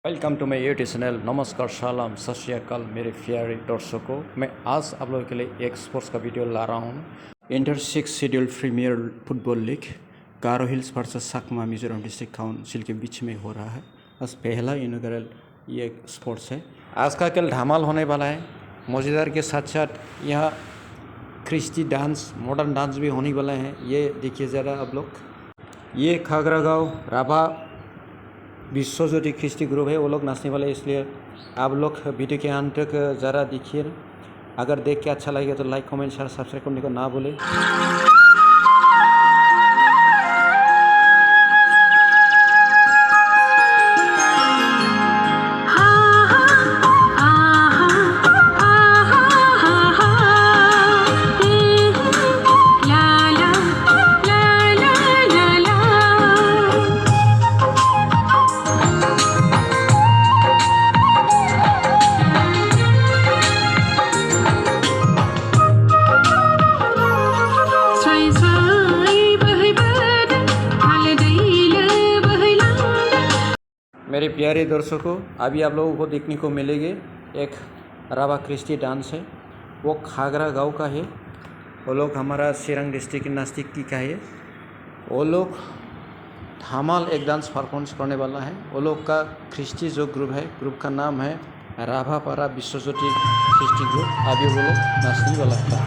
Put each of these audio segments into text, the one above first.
Welcome to my YouTube channel. नमस्कार, सलाम, सत श्री अकाल मेरे प्यारे दर्शकों। मैं आज आप लोगों के लिए एक स्पोर्ट्स का वीडियो ला रहा हूँ। Inter 6 schedule premier football league Garo Hills versus Chakma Mizoram district council के बीच में हो रहा है। आज पहला इनॉग्रेल ये स्पोर्ट्स है। आज का खेल धमाल होने वाला है। मज़ेदार के साथ साथ यहाँ क्रिस्टी डांस, मॉडर्न डांस भी होने वाला है। ये देखिए ज़रा आप लोग। ये खागरा गाँव राभा विश्वज्योति ख्रिस्टी ग्रुप है, वो लोग नाचने वाले, इसलिए आप लोग वीडियो के अंत तक ज़रा देखिए। अगर देख के अच्छा लगेगा तो लाइक, कमेंट, शेयर, सब्सक्राइब करने को ना भूलें। मेरे प्यारे दर्शकों, अभी आप लोगों को देखने को मिलेंगे एक राभा क्रिस्टी डांस है। वो खागरा गांव का है। वो लोग हमारा सिरंग डिस्ट्रिक्ट नज़दीकी का है। वो लोग धमाल एक डांस परफॉर्मेंस करने वाला है। वो लोग का क्रिस्टी जो ग्रुप है, ग्रुप का नाम है राभा पारा विश्वज्योति क्रिस्टी ग्रुप। अभी वो लोग नाचने वाला है।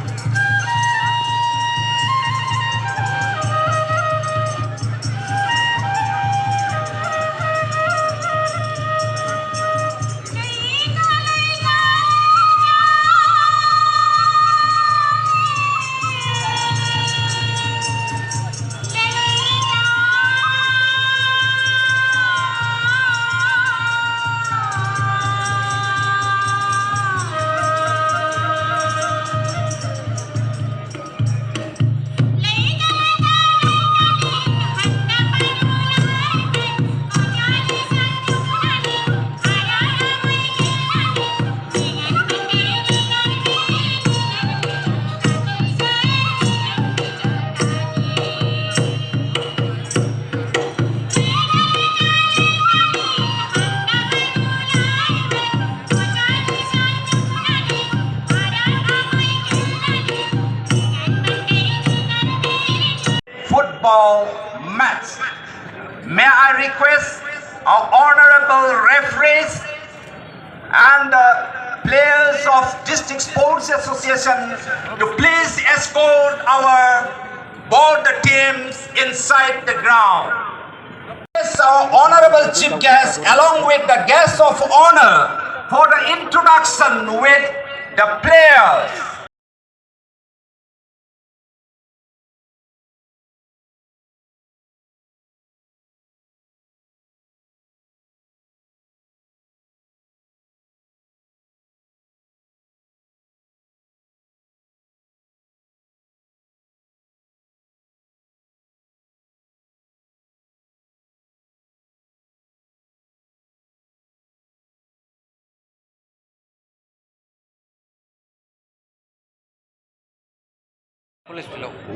Football match. May I request our honorable referees and the players of District Sports Association to please escort both the teams inside the ground. Yes, our honorable chief guest along with the guests of honor for the introduction with the players.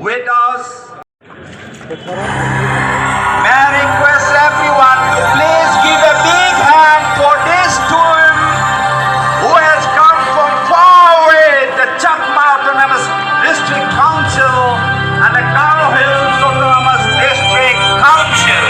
With us, may I request everyone to please give a big hand for this team who has come from far away, the Chakma Autonomous District Council and the Garo Hills Autonomous District Council.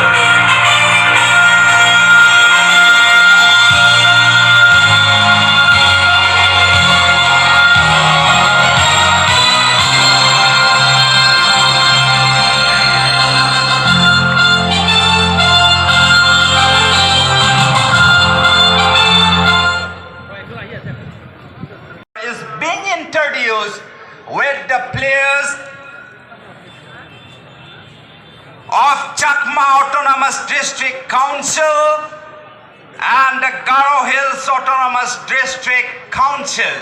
With the players of Chakma Autonomous District Council and the Garo Hills Autonomous District Council.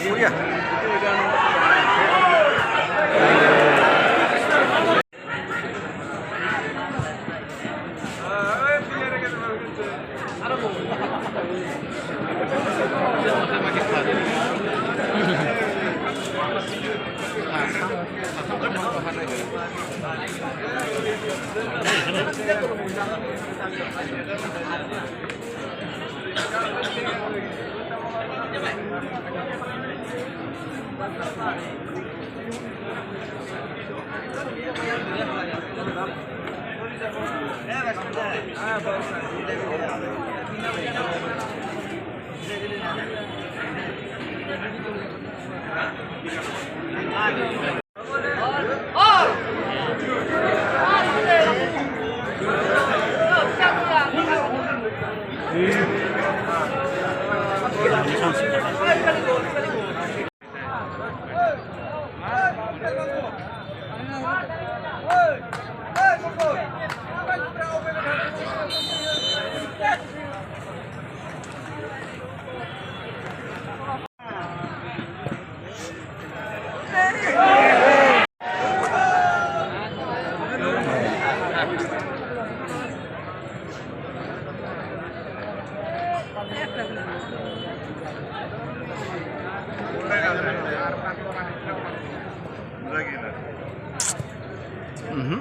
Buria.